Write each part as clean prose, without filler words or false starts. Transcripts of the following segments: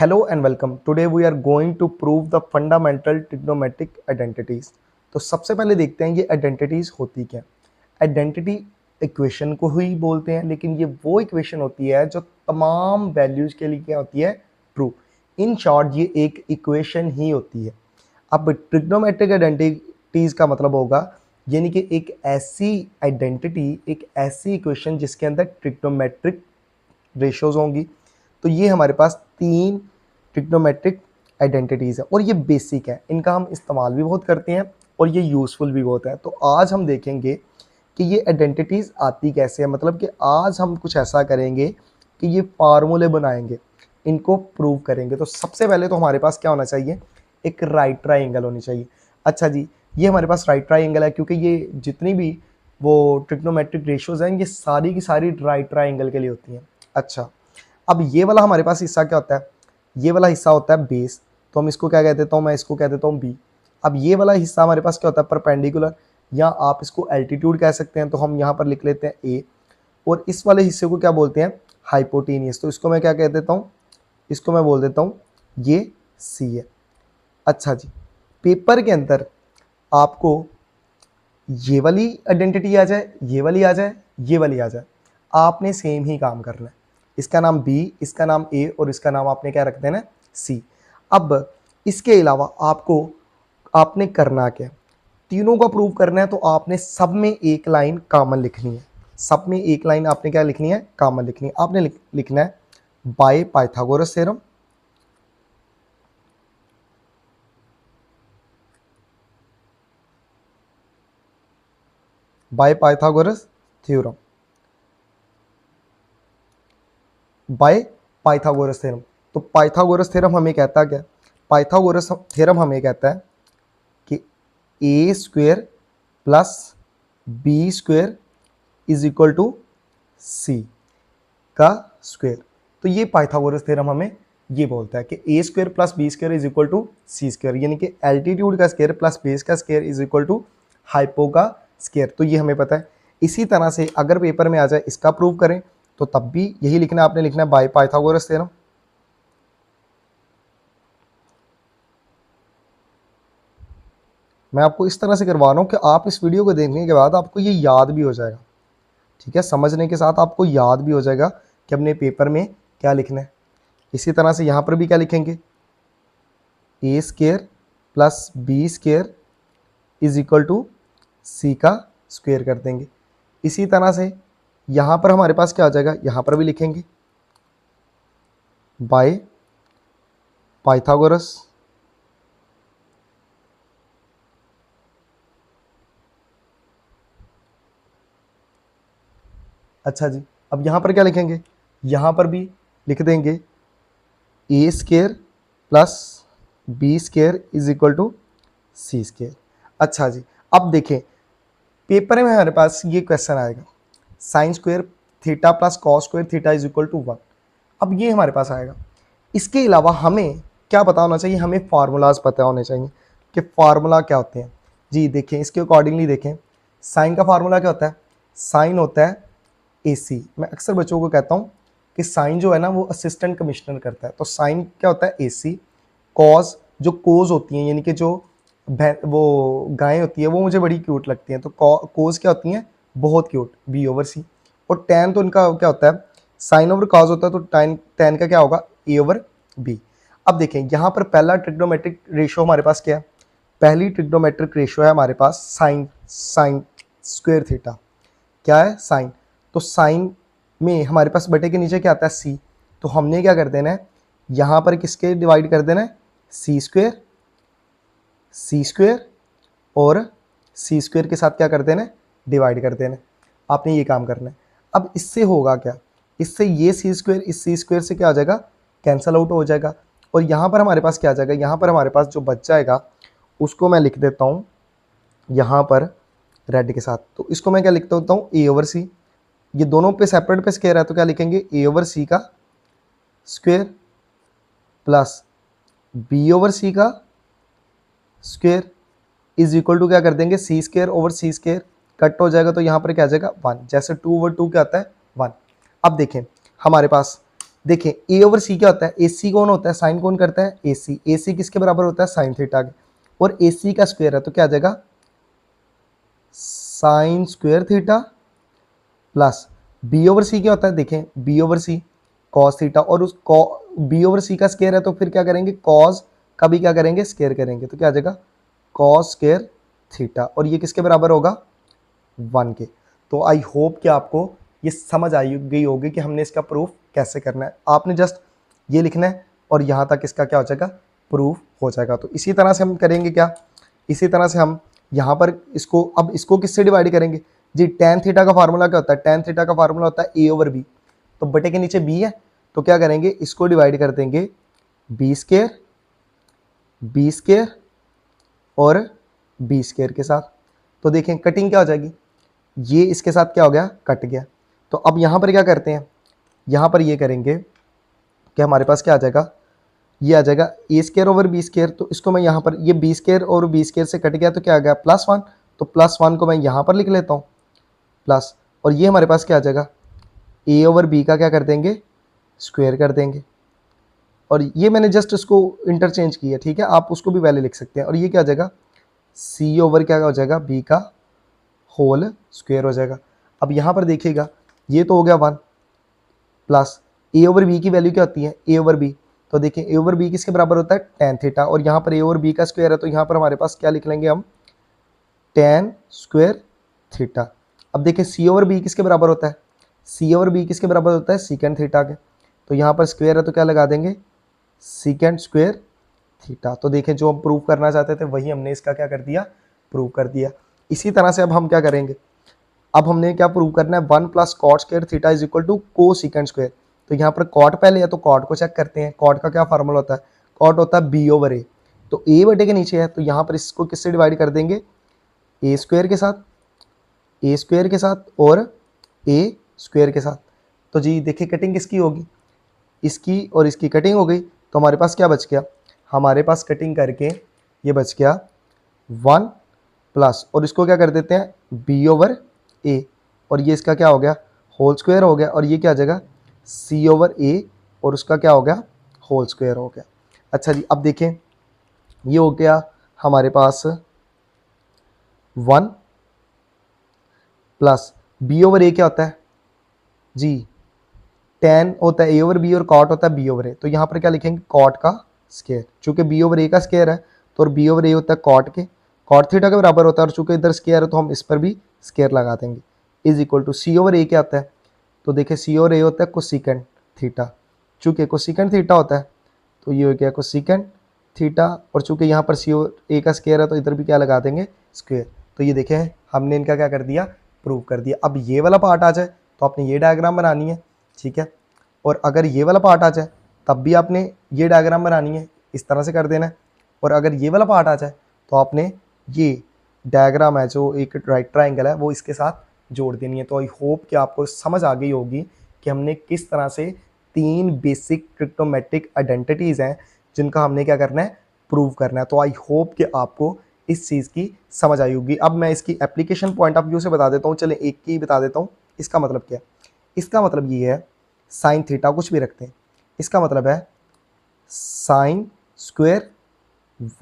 Hello and welcome. Today we are going to prove the fundamental trigonometric identities. तो सबसे पहले देखते हैं ये आइडेंटिटीज होती क्या। आइडेंटिटी इक्वेशन को ही बोलते हैं, लेकिन ये वो इक्वेशन होती है जो तमाम वैल्यूज के लिए क्या होती है, ट्रू। इन शॉर्ट ये एक इक्वेशन ही होती है। अब ट्रिग्नोमेट्रिक आइडेंटिटीज का मतलब होगा यानी कि एक ऐसी आइडेंटिटी, एक ऐसी इक्वेशन जिसके अंदर ट्रिग्नोमेट्रिक रेशियोज होंगी। तो ये हमारे पास तीन ट्रिग्नोमेट्रिक आइडेंटिटीज़ है और ये बेसिक है, इनका हम इस्तेमाल भी बहुत करते हैं और ये यूज़फुल भी बहुत है। तो आज हम देखेंगे कि ये आइडेंटिटीज़ आती कैसे है, मतलब कि आज हम कुछ ऐसा करेंगे कि ये फार्मूले बनाएंगे, इनको प्रूव करेंगे। तो सबसे पहले तो हमारे पास क्या होना चाहिए, एक राइट ट्राइंगल होनी चाहिए। अच्छा जी, ये हमारे पास राइट ट्राइंगल है क्योंकि ये जितनी भी वो ट्रिग्नोमेट्रिक रेशियोज हैं ये सारी की सारी राइट ट्राइंगल के लिए होती हैं। अच्छा, अब ये वाला हमारे पास हिस्सा क्या होता है, ये वाला हिस्सा होता है बेस, तो हम इसको क्या कह देता हूँ, मैं इसको कह देता हूँ बी। अब ये वाला हिस्सा हमारे पास क्या होता है, परपेंडिकुलर, या आप इसको एल्टीट्यूड कह सकते हैं, तो हम यहाँ पर लिख लेते हैं ए। और इस वाले हिस्से को क्या बोलते हैं, हाइपोटेनियस, तो इसको मैं क्या कह देता हूँ, इसको मैं बोल देता हूँ ये सी है। अच्छा जी, पेपर के अंदर आपको ये वाली आइडेंटिटी आ जाए, ये वाली आ जाए, ये वाली आ जाए, आपने सेम ही काम करना है। इसका नाम बी, इसका नाम ए और इसका नाम आपने क्या रख देना, सी। अब इसके अलावा आपने करना क्या, तीनों का प्रूव करना है, तो आपने सब में एक लाइन कॉमन लिखनी है। सब में एक लाइन आपने क्या लिखनी है, कॉमन लिखनी है। आपने लिखना है by Pythagoras theorem, by Pythagoras theorem, by Pythagoras theorem. तो पाइथागोरस थ्योरम हमें कहता क्या, पाइथागोरस थ्योरम हमें कहता है कि A square plus B square is equal to C का स्क्वेयर। तो ये पाइथागोरस थ्योरम हमें ये बोलता है कि A square plus B square is equal to C square, यानी कि एल्टीट्यूड का स्क्वेयर प्लस बेस का square is equal to hypo का स्क्वेयर। तो ये हमें पता है। इसी तरह से अगर पेपर में आ जाए इसका प्रूव करें तो तब भी यही लिखना, आपने लिखना है बाय पाइथागोरस थ्योरम। मैं आपको इस तरह से करवा रहा हूँ कि आप इस वीडियो को देखने के बाद आपको ये याद भी हो जाएगा, ठीक है, समझने के साथ आपको याद भी हो जाएगा कि अपने पेपर में क्या लिखना है। इसी तरह से यहाँ पर भी क्या लिखेंगे, A square plus B square is equal to C का स्क्वेयर कर देंगे। इसी तरह से यहाँ पर हमारे पास क्या आ जाएगा, यहाँ पर भी लिखेंगे बाय पाइथागोरस अच्छा जी, अब यहाँ पर क्या लिखेंगे, यहाँ पर भी लिख देंगे A square plus B square is equal to C square. अच्छा जी, अब देखें पेपर में हमारे पास ये क्वेश्चन आएगा sine square theta plus cos square theta is equal to 1। अब ये हमारे पास आएगा। इसके अलावा हमें क्या पता होना चाहिए, हमें फार्मूलाज पता होने चाहिए कि फार्मूला क्या होते हैं। जी देखें, इसके अकॉर्डिंगली देखें, साइन का फार्मूला क्या होता है, साइन होता है AC। मैं अक्सर बच्चों को कहता हूँ कि साइन जो है ना वो असिस्टेंट कमिश्नर करता है, तो साइन क्या होता है AC। कॉज, जो कोज होती हैं यानी कि जो वो गायें होती है वो मुझे बड़ी क्यूट लगती हैं, तो कोज क्या होती हैं, बहुत क्यूट, B/C। और टैन तो इनका क्या होता है, साइन ओवर कॉज होता है, तो टैन का क्या होगा, A/B। अब देखें यहाँ पर पहला ट्रिग्नोमेट्रिक रेशियो हमारे पास क्या है, पहली ट्रिग्नोमेट्रिक रेशियो है हमारे पास साइन स्क्वायर थीटा, क्या है, साइन। तो साइन में हमारे पास बटे के नीचे क्या आता है, सी, तो हमने क्या कर देना है, यहाँ पर किसके डिवाइड कर देना है, सी स्क्वेयर और सी स्क्वेयर के साथ क्या कर देना है, डिवाइड कर देना है। आपने ये काम करना है। अब इससे होगा क्या, इससे ये सी स्क्वेयर इस सी स्क्वेयर से क्या हो जाएगा, कैंसल आउट हो जाएगा। और यहाँ पर हमारे पास क्या आ जाएगा, यहाँ पर हमारे पास जो बच जाएगा उसको मैं लिख देता हूँ यहाँ पर रेड के साथ। तो इसको मैं क्या लिखता होता हूँ, A/C। ये दोनों पे सेपरेट पे स्क्वायर है तो क्या लिखेंगे, A/C का स्क्वायर प्लस B/C का स्क्वायर इज इक्वल टू क्या कर देंगे, सी स्क्वायर ओवर सी स्क्वायर, कट हो जाएगा तो यहाँ पर क्या आ जाएगा 1, जैसे 2/2 क्या आता है 1। अब देखें हमारे पास देखें ए ओवर सी क्या होता है, ए सी कौन होता है, साइन कौन करता है, ए सी। ए सी किसके बराबर होता है, साइन थीटा के, और ए सी का स्क्वायर है तो क्या आ जाएगा, sine square theta plus B over C क्या होता है, देखें B over C cos theta, और उस बी ओवर सी का स्क्वायर है तो फिर क्या करेंगे, कॉस का भी क्या करेंगे, स्क्वायर करेंगे, तो क्या आ जाएगा कॉस स्क्वायर थीटा, और ये किसके बराबर होगा, 1 के। तो आई होप कि आपको ये समझ आई गई होगी कि हमने इसका प्रूफ कैसे करना है। आपने जस्ट ये लिखना है और यहाँ तक इसका क्या हो जाएगा, प्रूफ हो जाएगा। तो इसी तरह से हम करेंगे क्या, इसी तरह से हम यहाँ पर इसको, अब इसको किससे डिवाइड करेंगे जी, टेन थीटा का फार्मूला क्या होता है, टेन थीटा का फार्मूला होता है ए ओवर बी, तो बटे के नीचे बी है, तो क्या करेंगे, इसको डिवाइड कर देंगे बी स्क्वायर और बी स्क्वायर के साथ। तो देखें कटिंग क्या हो जाएगी, ये इसके साथ क्या हो गया, कट गया। तो अब यहाँ पर क्या करते हैं, यहाँ पर ये करेंगे कि हमारे पास क्या आ जाएगा, ये आ जाएगा ए स्क्वायर ओवर बी स्क्वायर, तो इसको मैं यहाँ पर, ये बी स्क्वायर और बी स्क्वायर से कट गया तो क्या आ गया +1, तो +1 को मैं यहाँ पर लिख लेता हूँ प्लस, और ये हमारे पास क्या आ जाएगा, ए ओवर बी का क्या कर देंगे, स्क्वायर कर देंगे, और ये मैंने जस्ट उसको इंटरचेंज किया, ठीक है, आप उसको भी वैल्यू लिख सकते हैं, और ये क्या आ जाएगा सी ओवर क्या हो जाएगा, बी का होल स्क्वायर हो जाएगा। अब यहाँ पर देखिएगा ये तो हो गया 1 प्लस ए ओवर बी की वैल्यू क्या होती है, ए ओवर बी, तो देखिए ए ओवर बी किसके बराबर होता है, टेन थीटा, और यहाँ पर ए ओवर बी का स्क्वायर है तो यहाँ पर हमारे पास क्या लिख लेंगे हम, टेन स्क्वायर थीटा। अब देखिए सी ओवर बी किसके बराबर होता है, सी ओवर बी किसके बराबर होता है, सीकेंड थीटा के, तो यहाँ पर स्क्वायर है तो क्या लगा देंगे, सीकेंड स्क्वायर थीटा। तो देखें जो हम प्रूव करना चाहते थे वही हमने इसका क्या कर दिया, प्रूव कर दिया। इसी तरह से अब हम क्या करेंगे, अब हमने क्या प्रूव करना है, 1 plus cot square theta is equal to को सीकेंड स्क्वायर। तो यहाँ पर कॉट पहले है तो कॉट को चेक करते हैं, कॉट का क्या फार्मूला होता है, कॉट होता है बी ओवर ए, तो ए बटे के नीचे है तो यहाँ पर इसको किससे डिवाइड कर देंगे, ए स्क्वायर के साथ, ए स्क्वायर के साथ और ए स्क्वायर के साथ। तो जी देखिए कटिंग किसकी होगी, इसकी और इसकी कटिंग हो गई, तो हमारे पास क्या बच गया, हमारे पास कटिंग करके ये बच गया 1 प्लस, और इसको क्या कर देते हैं बी ओवर ए, और ये इसका क्या हो गया होल स्क्वायर हो गया, और ये क्या आ जाएगा सी ओवर ए और उसका क्या हो गया होल स्क्वायर हो गया। अच्छा जी अब देखें ये हो गया हमारे पास 1 प्लस बी ओवर ए क्या होता है जी, टेन होता है ए ओवर बी और कॉट होता है बी ओवर ए, तो यहाँ पर क्या लिखेंगे कॉट का स्क्वायर, चूंकि बी ओवर ए का स्क्वायर है तो बी ओवर ए होता है कॉट के, कॉट थीटा के बराबर होता है, और चूंकि इधर स्क्वायर है तो हम इस पर भी स्क्वायर लगा देंगे, is equal to C over A क्या आता है, तो देखिए सी ओवर ए होता है कोसेकेंड थीटा, चूंकि कोसेकेंड थीटा होता है तो ये हो गया कोसेकेंड थीटा, और चूंकि यहाँ पर सी ओवर ए का स्क्वायर है तो इधर भी क्या लगा देंगे स्क्वायर। तो ये देखें हमने इनका क्या कर दिया, प्रूव कर दिया। अब ये वाला पार्ट आ जाए तो आपने ये डायग्राम बनानी है, ठीक है, और अगर ये वाला पार्ट आ जाए तब भी आपने ये डायग्राम बनानी है, इस तरह से कर देना है, और अगर ये वाला पार्ट आ जाए तो आपने ये डायग्राम है जो एक राइट ट्राइंगल है वो इसके साथ जोड़ देनी है। तो आई होप कि आपको समझ आ गई होगी कि हमने किस तरह से 3 बेसिक ट्रिग्नोमेट्रिक आइडेंटिटीज़ हैं जिनका हमने क्या करना है, प्रूव करना है। तो आई होप कि आपको इस चीज़ की समझ आई होगी। अब मैं इसकी एप्लीकेशन पॉइंट ऑफ व्यू से बता देता हूँ, चलें एक की बता देता हूँ। इसका मतलब क्या है, इसका मतलब ये है साइन थीटा कुछ भी रखते हैं, इसका मतलब है sine square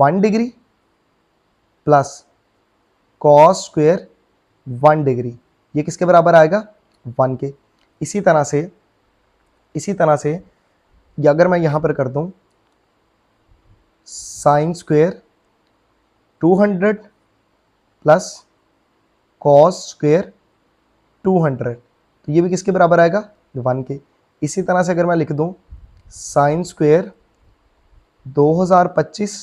1 degree plus cos square 1 degree, ये किसके बराबर आएगा 1 के। इसी तरह से ये अगर मैं यहाँ पर कर दूँ sine square 200 plus cos square 200, तो ये भी किसके बराबर आएगा 1 के। इसी तरह से अगर मैं लिख दूं sine square 2025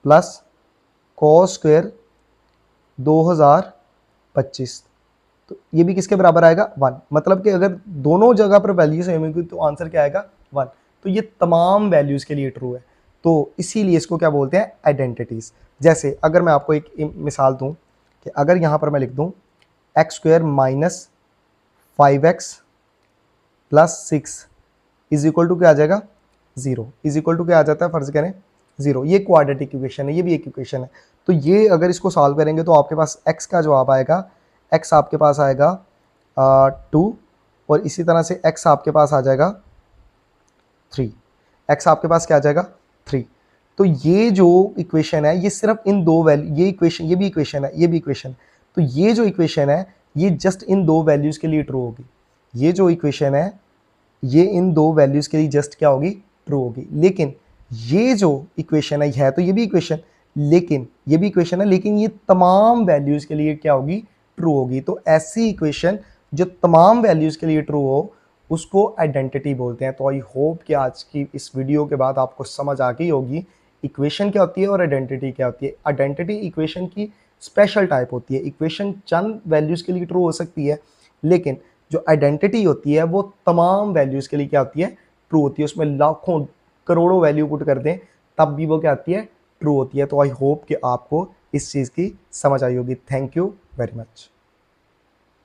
plus cos square 2025, तो ये भी किसके बराबर आएगा 1। मतलब कि अगर दोनों जगह पर वैल्यू सेम होगी तो आंसर क्या आएगा 1। तो ये तमाम वैल्यूज़ के लिए ट्रू है, तो इसीलिए इसको क्या बोलते हैं आइडेंटिटीज़। जैसे अगर मैं आपको एक मिसाल दूं कि अगर यहाँ पर मैं लिख दूं X square minus 5x plus 6 is equal to क्या आ जाएगा 0, इज इक्वल टू क्या आ जाता है, फर्ज करें 0। ये क्वाड्रेटिक इक्वेशन है, ये भी एक इक्वेशन है। तो ये अगर इसको सॉल्व करेंगे तो आपके पास x का जवाब आएगा, x आपके पास आएगा 2, और इसी तरह से x आपके पास आ जाएगा 3, x आपके पास क्या आ जाएगा 3। तो ये जो इक्वेशन है ये सिर्फ इन दो वैल्यू, ये इक्वेशन, ये भी इक्वेशन है, ये भी इक्वेशन, तो ये जो इक्वेशन है ये जस्ट इन दो वैल्यूज के लिए ट्रू होगी। ये जो इक्वेशन है ये इन दो वैल्यूज के लिए जस्ट क्या होगी, ट्रू होगी। लेकिन ये जो इक्वेशन है तो ये भी इक्वेशन, लेकिन ये भी इक्वेशन है, लेकिन ये तमाम वैल्यूज के लिए क्या होगी, ट्रू होगी। तो ऐसी इक्वेशन जो तमाम वैल्यूज के लिए ट्रू हो उसको आइडेंटिटी बोलते हैं। तो आई होप कि आज की इस वीडियो के बाद आपको समझ आ गई होगी इक्वेशन क्या होती है और आइडेंटिटी क्या होती है। आइडेंटिटी इक्वेशन की स्पेशल टाइप होती है। इक्वेशन चंद वैल्यूज के लिए ट्रू हो सकती है, लेकिन जो आइडेंटिटी होती है वो तमाम वैल्यूज के लिए क्या होती है, ट्रू होती है। उसमें लाखों करोड़ों वैल्यू पुट कर दें तब भी वो क्या आती है, ट्रू होती है। तो आई होप कि आपको इस चीज़ की समझ आई होगी। Thank you very much.